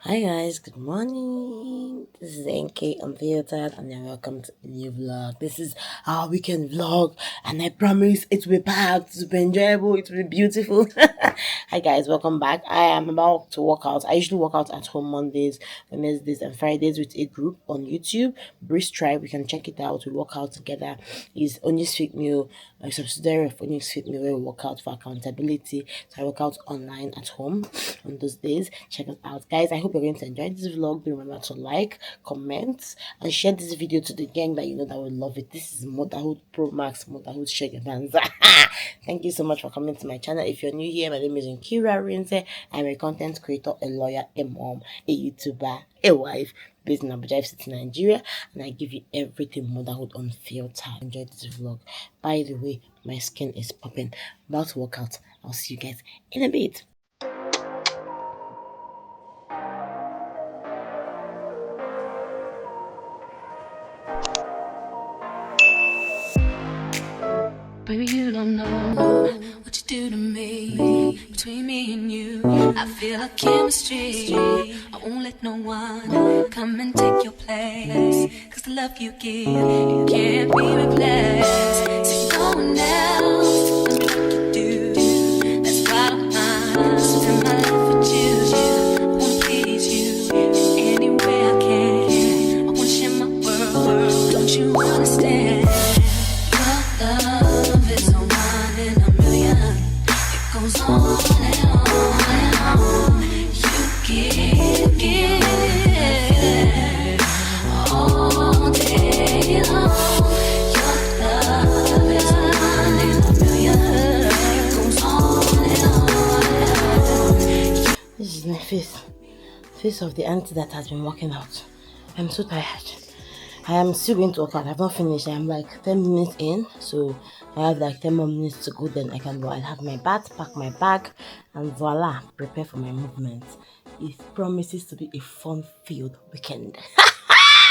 Hi guys, good morning. This is NK Unfiltered and you're welcome to a new vlog. This is our weekend vlog and I promise it will be packed, it will be enjoyable, it will be beautiful. Hi guys, welcome back. I am about to work out. I usually work out at home Mondays, Wednesdays and Fridays with a group on YouTube, Breeze Tribe. You can check it out. We work out together. It's Onyx Fit Meal, a subsidiary of Onyx Fit Meal where we work out for accountability. So I work out online at home on those days. Check it out guys. I hope you're going to enjoy this vlog. Do remember to like, comment and share this video to the gang that you know that will love it. This is Motherhood Pro Max, Motherhood Shegebanza. Thank you so much for coming to my channel. If you're new here, my name is Nkira Rinse. I'm a content creator, a lawyer, a mom, a YouTuber, a wife based in Abuja City, Nigeria, and I give you everything motherhood unfiltered. Enjoy this vlog. By the way, my skin is popping. About to work out. I'll see you guys in a bit. Baby, you don't know what you do to me. Between me and you, I feel a chemistry. I won't let no one come and take your place. Cause the love you give, it can't be replaced. See no one else can do what you do. That's why I'm honest in my life with you. I wanna please you in any way I can. I wanna share my world, don't you understand? Your love is a one in a million. It goes on and on and on. You give all day long. Your love is a one in a million. It goes on and on and on. This is my face of the auntie that has been working out. I'm so tired. I am still going to work out. I've not finished. I am like 10 minutes in, so I have like 10 more minutes to go. Then I can go. I'll have my bath, pack my bag, and voila, prepare for my movement. It promises to be a fun-filled weekend.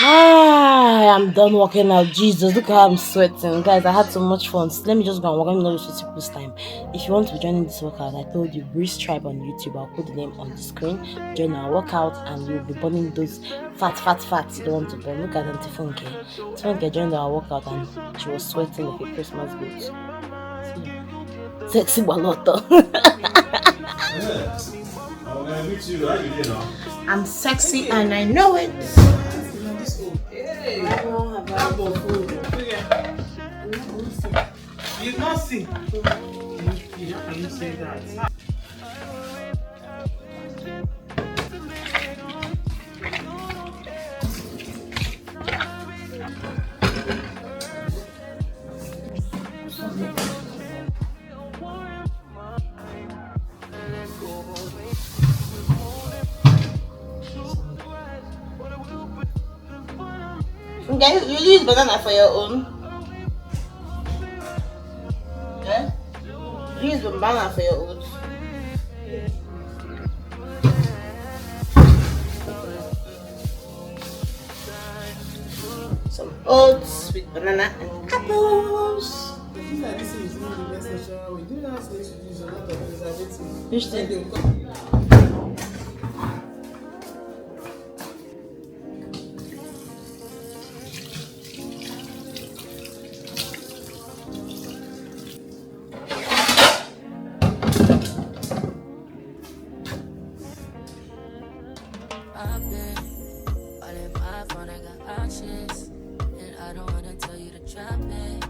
I'm done working out. Jesus, look how I'm sweating. Guys, I had so much fun. So let me just go and work. Let me know this people's time. If you want to be joining this workout, I told you, Breeze Tribe on YouTube. I'll put the name on the screen. Join our workout and you'll be burning those fats you don't want to burn. Look at Auntie Funke. Funke joined our workout and she was sweating like a Christmas goat. Sexy balotto. I'm sexy and I know it. You not see. How can you say that? Guys, you use banana for your own. Yeah? You use banana for your own. Some oats with banana and apples. This is not the best natural way. Do you know how to use a lot of preservatives? Which thing? I've been all in my phone, I got options. And I don't wanna tell you to drop it,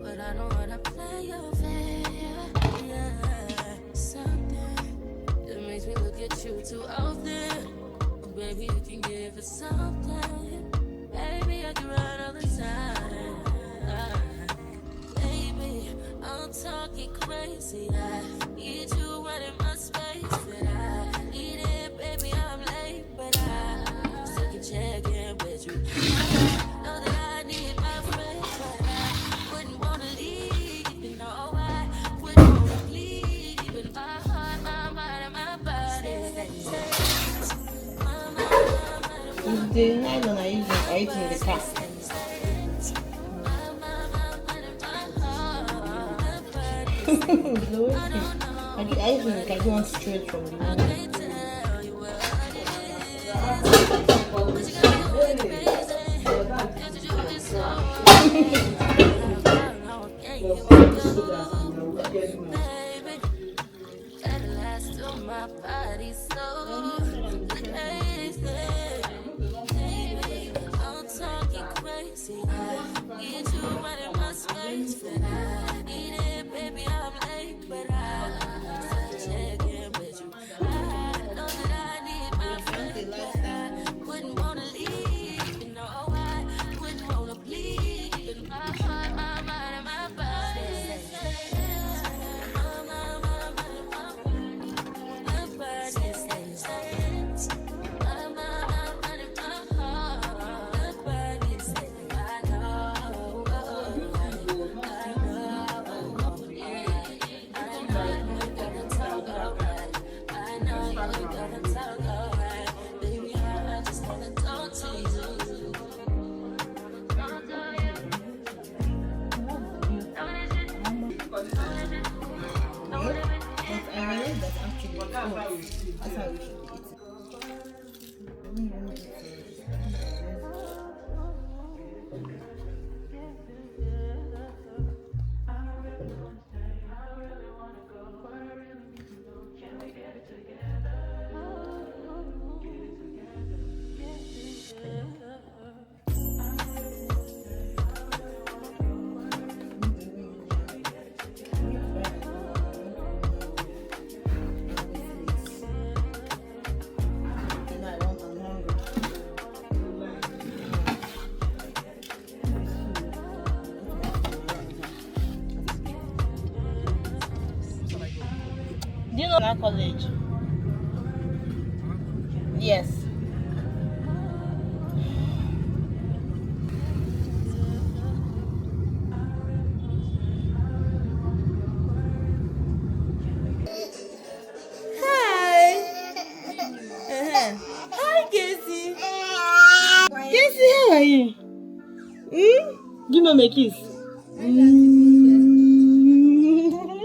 but I don't wanna play your fair. Yeah, something that makes me look at you too often. But baby, you can give it something. Baby, I can run all the time. Baby, I'm talking crazy. I need you right in my space, but I need it, baby. I'm late, but I still can check in with you. I know that I need my friend, but I wouldn't wanna leave. You know I wouldn't wanna leave. Even my heart, my mind, and my body. My mind, and The nylon I use in the car. I use it, I go on straight from the nylon. we should be eating. Do you know that college? Yes. Hi. Hi, Casey. Casey, how are you? Give me a kiss.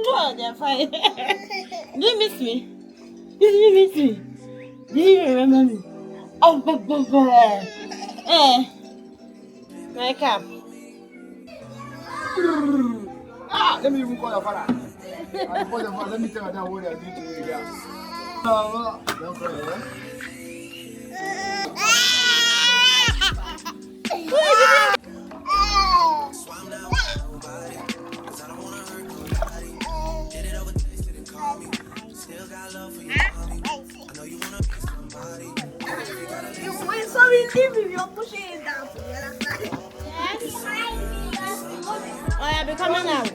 Oh, they're fine. Do you miss me? Do you miss me? Do you remember me? Oh, my cap. Let me even call your father. I call your father. Let me tell her that what I did to you. Yeah. Don't cry, eh? Sorry, leave me. You're pushing it down to the other side. Oh yeah, be coming out.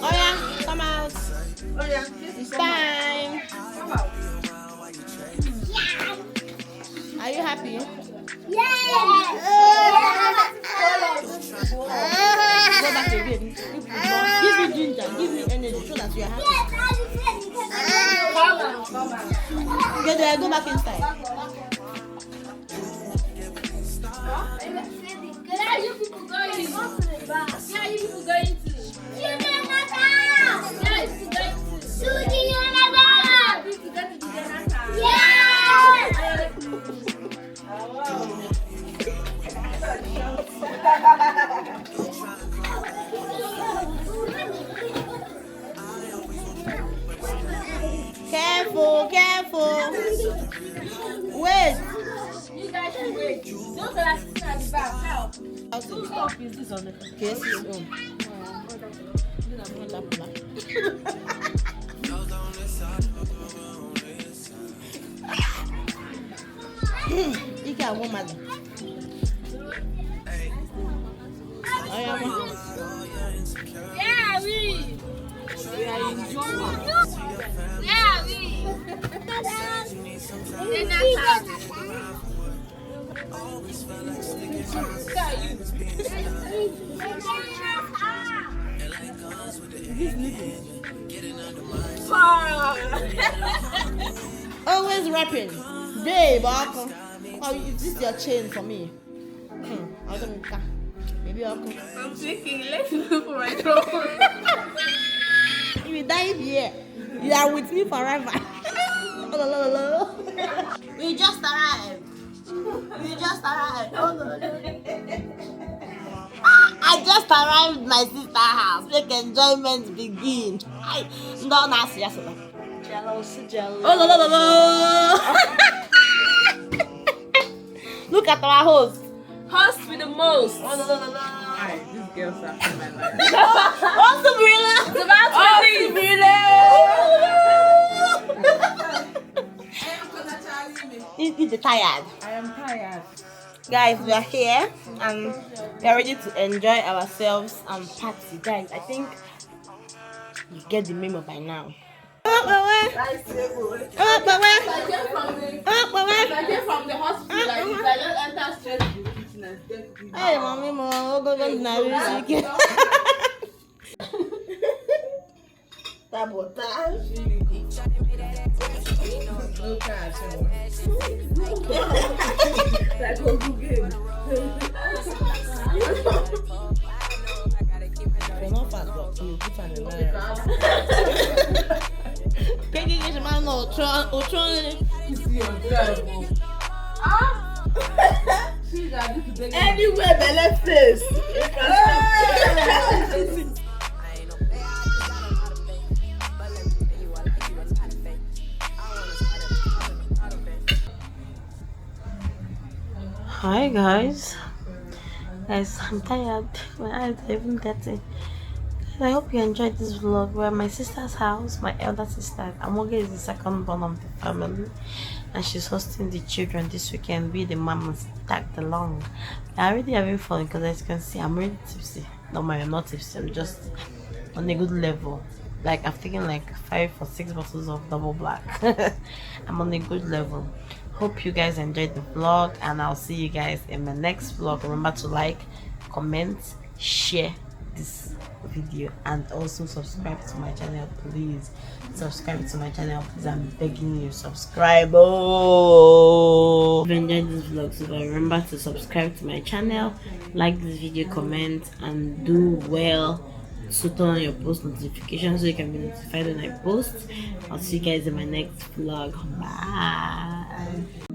Oh yeah, come out. Oh yeah, it's time. Come out. Are you happy? Yes. Go back again. Give me ginger. Give me energy so that you are happy. Come on. Get there. Go back inside. Where are you people going? Where are you people going to? Jonathan! Where are you people going to? To Jonathan! You people go to Jonathan? Yes! Careful, careful. Wait. You guys should wait. Don't go like this at the back. Help. Whose stuff is this on the Casey's own? You got one mother. Yeah, we. Yeah, we. Always rapping. Babe, oh, is this your chain for me? I don't care. Maybe I'll come. I'm thinking, let's look for my throat. If you die here, you are with me forever. We just arrived. Oh, no. I just arrived my sister's house. Make enjoyment begin. Don't ask yesterday. Jealous. Oh, no. Look at our host. Host with the most. Oh, no. Hi, this girl's after my life. Oh, Sabrina. Is tired? I am tired. Guys, we are here and we are ready to enjoy ourselves and party. Guys, I think you get the memo by now. I came from the hospital. I just enter straight to the kitchen and get cooking. Hey, mommy, go music. Sabotage. No cash. Like a good game. You're not fast, but you put on the line. Anywhere the left face. Hi guys, I'm tired. My eyes are even dirty. I hope you enjoyed this vlog. We're at my sister's house, my elder sister. Amoge is the second born of the family, and she's hosting the children this weekend. We, the mamas, tagged along. I'm already having fun because, as you can see, I'm really tipsy. No, I'm not tipsy. I'm just on a good level. Like, I've taken like 5 or 6 bottles of double black. I'm on a good level. Hope you guys enjoyed the vlog, and I'll see you guys in my next vlog. Remember to like, comment, share this video, and also subscribe to my channel. Please subscribe to my channel, please. I'm begging you, subscribe. Oh, if you enjoyed this vlog, so remember to subscribe to my channel, like this video, comment, and do well to turn on your post notifications so you can be notified when I post. I'll see you guys in my next vlog. Bye.